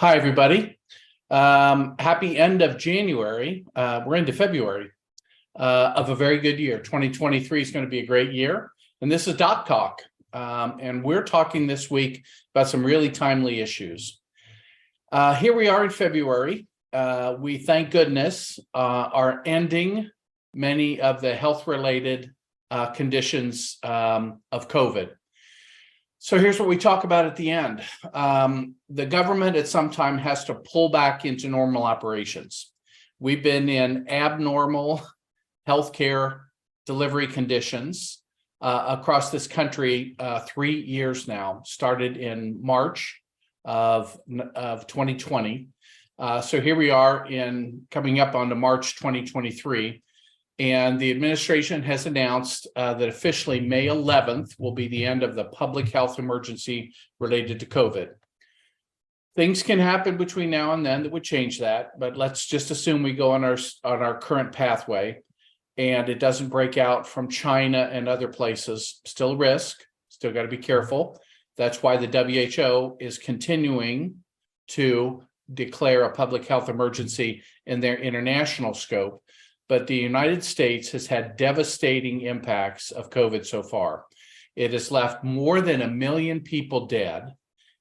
Hi, everybody. Happy end of January. We're into February of a very good year. 2023 is going to be a great year. And this is DocTalk. And we're talking this week about some really timely issues. Here we are in February. We, thank goodness, are ending many of the health-related conditions of COVID. So here's what we talk about at the end. The government at some time has to pull back into normal operations. We've been in abnormal healthcare delivery conditions across this country 3 years now, started in March of 2020. So here we are coming up onto March 2023. And the administration has announced that officially May 11th will be the end of the public health emergency related to COVID. Things can happen between now and then that would change that, but let's just assume we go on our current pathway and it doesn't break out from China and other places. Still a risk, still got to be careful. That's why the WHO is continuing to declare a public health emergency in their international scope. But the United States has had devastating impacts of COVID so far. It has left more than 1 million people dead.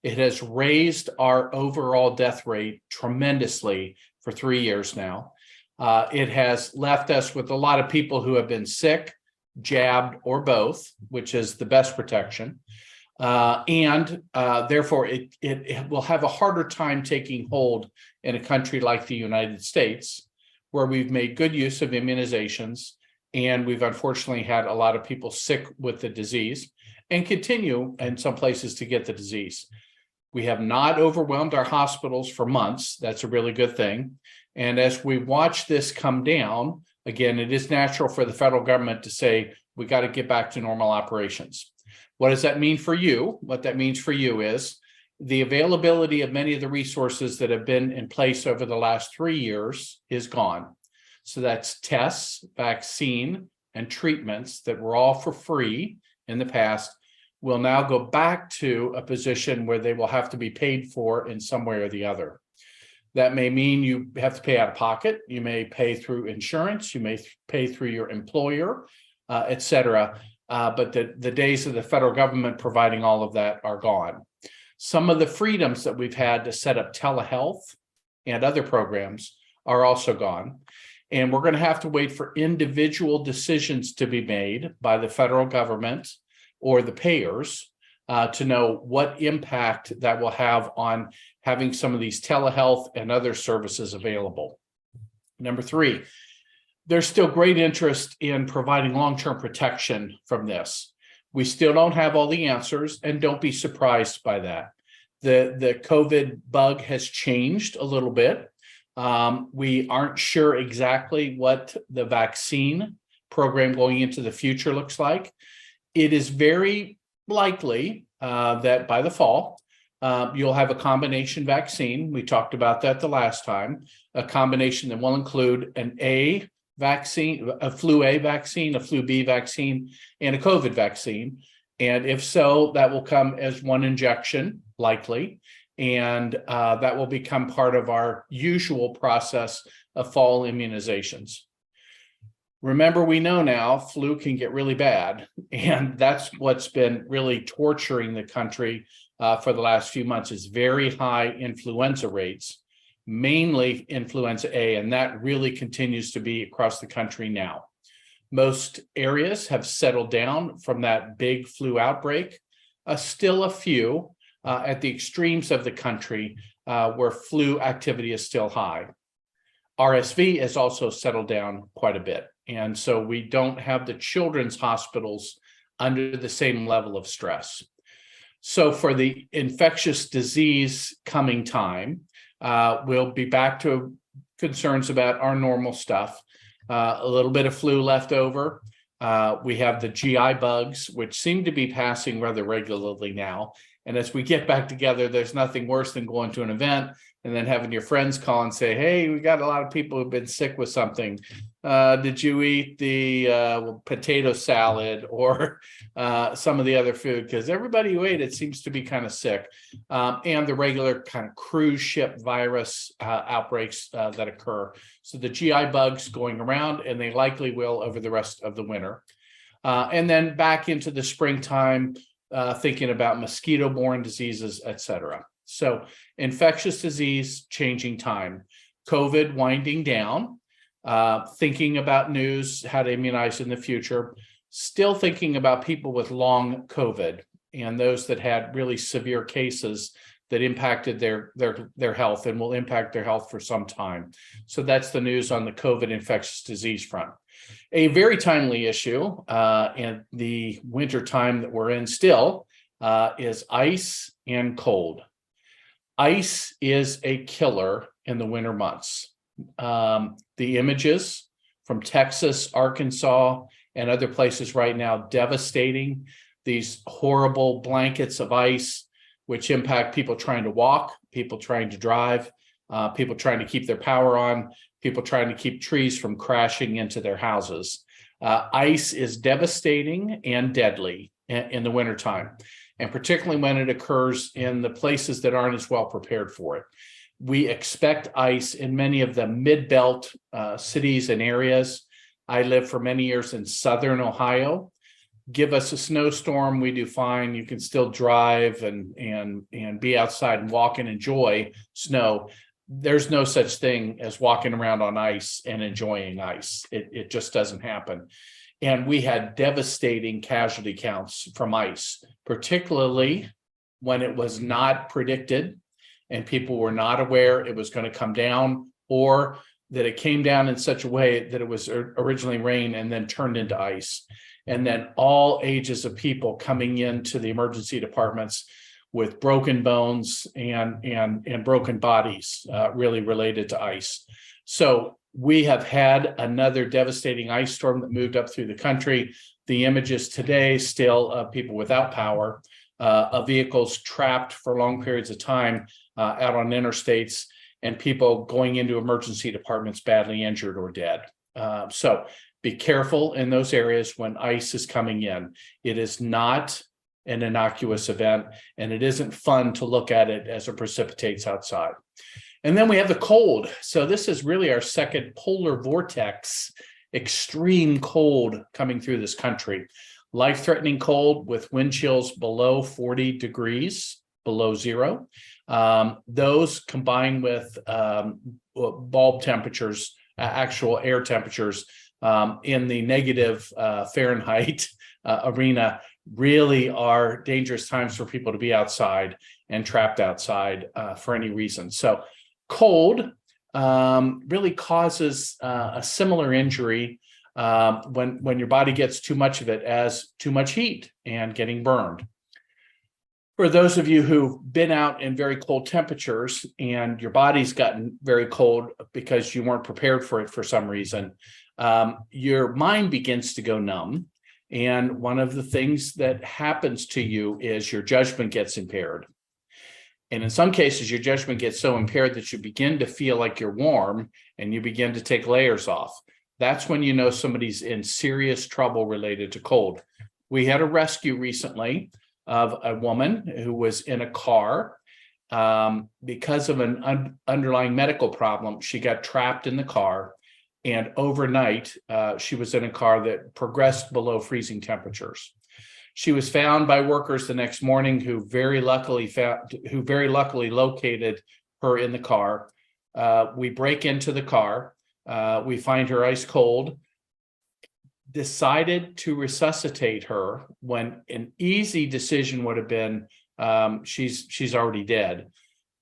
It has raised our overall death rate tremendously for 3 years now. It has left us with a lot of people who have been sick, jabbed, or both, which is the best protection. Therefore, it will have a harder time taking hold in a country like the United States, where we've made good use of immunizations, and we've unfortunately had a lot of people sick with the disease and continue in some places to get the disease. We have not overwhelmed our hospitals for months. That's a really good thing. And as we watch this come down, again, it is natural for the federal government to say, we got to get back to normal operations. What does that mean for you? What that means for you is the availability of many of the resources that have been in place over the last 3 years is gone. So that's tests, vaccine, and treatments that were all for free in the past will now go back to a position where they will have to be paid for in some way or the other. That may mean you have to pay out of pocket. You may pay through insurance. You may pay through your employer, et cetera. But the days of the federal government providing all of that are gone. Some of the freedoms that we've had to set up telehealth and other programs are also gone. And we're going to have to wait for individual decisions to be made by the federal government or the payers to know what impact that will have on having some of these telehealth and other services available. Number 3, there's still great interest in providing long-term protection from this. We still don't have all the answers, and don't be surprised by that. The COVID bug has changed a little bit. We aren't sure exactly what the vaccine program going into the future looks like. It is very likely that by the fall, you'll have a combination vaccine. We talked about that the last time, a combination that will include an A vaccine, a flu A vaccine, a flu B vaccine, and a COVID vaccine. And if so, that will come as one injection, likely, and that will become part of our usual process of fall immunizations. Remember, we know now flu can get really bad, and that's what's been really torturing the country for the last few months is very high influenza rates, mainly influenza A, and that really continues to be across the country now. Most areas have settled down from that big flu outbreak. Still a few at the extremes of the country where flu activity is still high. RSV has also settled down quite a bit. And so we don't have the children's hospitals under the same level of stress. So for the infectious disease coming time, we'll be back to concerns about our normal stuff. A little bit of flu left over. We have the GI bugs, which seem to be passing rather regularly now. And as we get back together, there's nothing worse than going to an event and then having your friends call and say, hey, we got a lot of people who've been sick with something. Did you eat the potato salad or some of the other food? Because everybody who ate it seems to be kind of sick. And the regular kind of cruise ship virus outbreaks that occur. So the GI bugs going around, and they likely will over the rest of the winter. And then back into the springtime, thinking about mosquito-borne diseases, et cetera. So infectious disease, changing time, COVID winding down, thinking about news, how to immunize in the future, still thinking about people with long COVID and those that had really severe cases that impacted their health and will impact their health for some time. So that's the news on the COVID infectious disease front. A very timely issue in the winter time that we're in still is ice and cold. Ice is a killer in the winter months. The images from Texas, Arkansas, and other places right now, devastating. These horrible blankets of ice, which impact people trying to walk, people trying to drive, people trying to keep their power on, people trying to keep trees from crashing into their houses. Ice is devastating and deadly in the wintertime, and particularly when it occurs in the places that aren't as well prepared for it. We expect ice in many of the mid-belt cities and areas. I lived for many years in southern Ohio. Give us a snowstorm, we do fine. You can still drive and be outside and walk and enjoy snow. There's no such thing as walking around on ice and enjoying ice. It just doesn't happen. And we had devastating casualty counts from ice, particularly when it was not predicted and people were not aware it was going to come down, or that it came down in such a way that it was originally rain and then turned into ice. And then all ages of people coming into the emergency departments with broken bones and broken bodies really related to ice. So we have had another devastating ice storm that moved up through the country. The images today still of people without power, of vehicles trapped for long periods of time out on interstates, and people going into emergency departments badly injured or dead. So be careful in those areas when ice is coming in. It is not an innocuous event, and it isn't fun to look at it as it precipitates outside. And then we have the cold. So this is really our second polar vortex, extreme cold coming through this country. Life-threatening cold with wind chills below 40 degrees, below zero. Those combined with bulb temperatures, actual air temperatures in the negative Fahrenheit arena, really are dangerous times for people to be outside and trapped outside for any reason. So cold really causes a similar injury when your body gets too much of it as too much heat and getting burned. For those of you who've been out in very cold temperatures and your body's gotten very cold because you weren't prepared for it for some reason, your mind begins to go numb. And one of the things that happens to you is your judgment gets impaired. And in some cases, your judgment gets so impaired that you begin to feel like you're warm and you begin to take layers off. That's when you know somebody's in serious trouble related to cold. We had a rescue recently of a woman who was in a car because of an underlying medical problem. She got trapped in the car, and overnight she was in a car that progressed below freezing temperatures. She was found by workers the next morning who very luckily located her in the car. We break into the car. We find her ice cold, decided to resuscitate her when an easy decision would have been, she's already dead.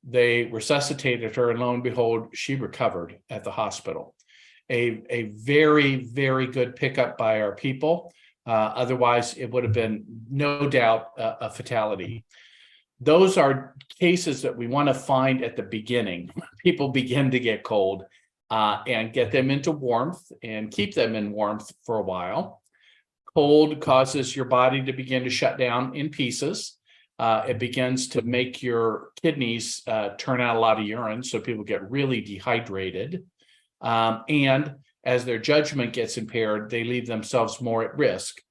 They resuscitated her, and lo and behold, she recovered at the hospital. A very, very good pickup by our people. Otherwise, it would have been no doubt a fatality. Those are cases that we want to find at the beginning. People begin to get cold and get them into warmth and keep them in warmth for a while. Cold causes your body to begin to shut down in pieces. It begins to make your kidneys turn out a lot of urine, so people get really dehydrated. And as their judgment gets impaired, they leave themselves more at risk.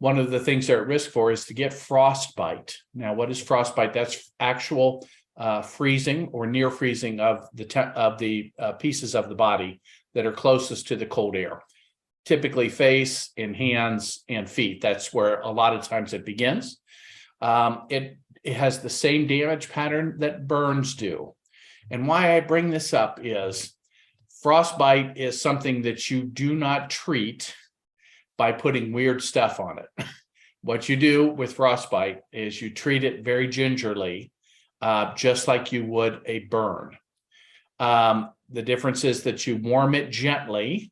One of the things they're at risk for is to get frostbite. Now, what is frostbite? That's actual freezing or near freezing of the pieces of the body that are closest to the cold air. Typically face and hands and feet. That's where a lot of times it begins. It has the same damage pattern that burns do. And why I bring this up is frostbite is something that you do not treat by putting weird stuff on it. What you do with frostbite is you treat it very gingerly, just like you would a burn. The difference is that you warm it gently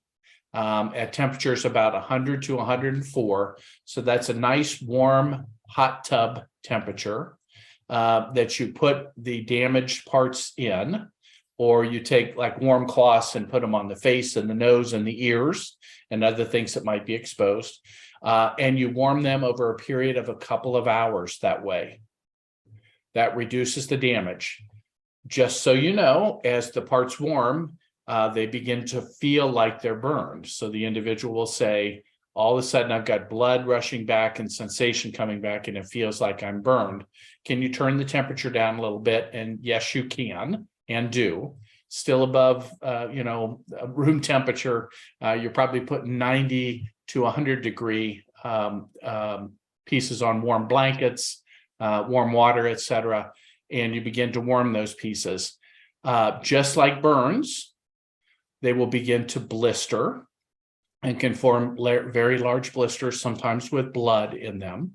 at temperatures about 100 to 104. So that's a nice warm hot tub temperature that you put the damaged parts in, or you take like warm cloths and put them on the face and the nose and the ears and other things that might be exposed. And you warm them over a period of a couple of hours that way. That reduces the damage. Just so you know, as the parts warm, they begin to feel like they're burned. So the individual will say, all of a sudden I've got blood rushing back and sensation coming back and it feels like I'm burned. Can you turn the temperature down a little bit? And yes, you can and do. Still above, room temperature. You're probably putting 90 to 100 degree pieces on warm blankets, warm water, etc. And you begin to warm those pieces. Just like burns, they will begin to blister and can form very large blisters, sometimes with blood in them.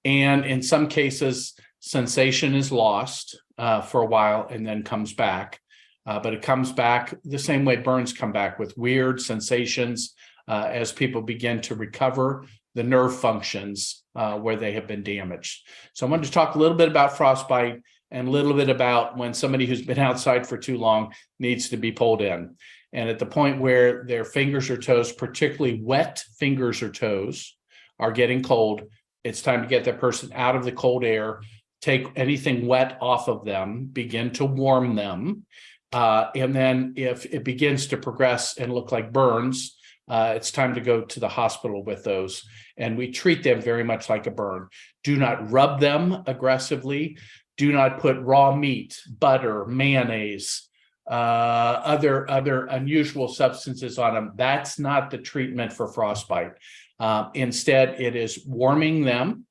And in some cases, sensation is lost for a while and then comes back. But it comes back the same way burns come back, with weird sensations as people begin to recover the nerve functions where they have been damaged. So I wanted to talk a little bit about frostbite and a little bit about when somebody who's been outside for too long needs to be pulled in. And at the point where their fingers or toes, particularly wet fingers or toes, are getting cold, it's time to get that person out of the cold air, take anything wet off of them, begin to warm them. And then if it begins to progress and look like burns, it's time to go to the hospital with those. And we treat them very much like a burn. Do not rub them aggressively. Do not put raw meat, butter, mayonnaise, other unusual substances on them. That's not the treatment for frostbite. Instead, it is warming them,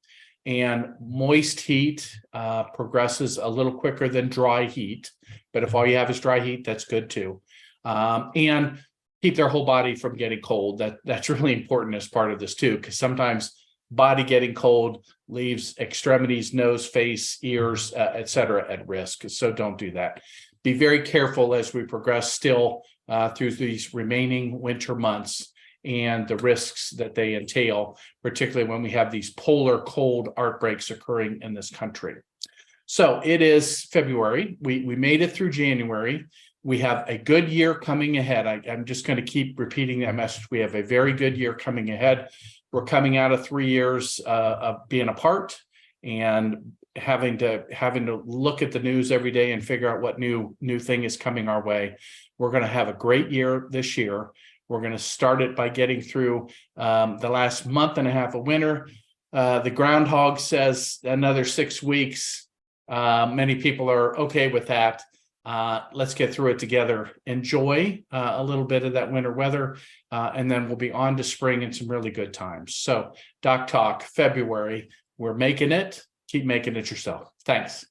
and moist heat progresses a little quicker than dry heat. But if all you have is dry heat, that's good too. And keep their whole body from getting cold. That's really important as part of this too, because sometimes body getting cold leaves extremities, nose, face, ears, etc. at risk. So don't do that. Be very careful as we progress still through these remaining winter months and the risks that they entail, particularly when we have these polar cold outbreaks occurring in this country. So it is February. We made it through January. We have a good year coming ahead. I'm just going to keep repeating that message. We have a very good year coming ahead. We're coming out of 3 years of being apart and having to look at the news every day and figure out what new thing is coming our way. We're going to have a great year this year. We're going to start it by getting through the last month and a half of winter. The groundhog says another 6 weeks. Many people are okay with that. Let's get through it together. Enjoy a little bit of that winter weather, and then we'll be on to spring and some really good times. So DocTalk, February, we're making it. Keep making it yourself. Thanks.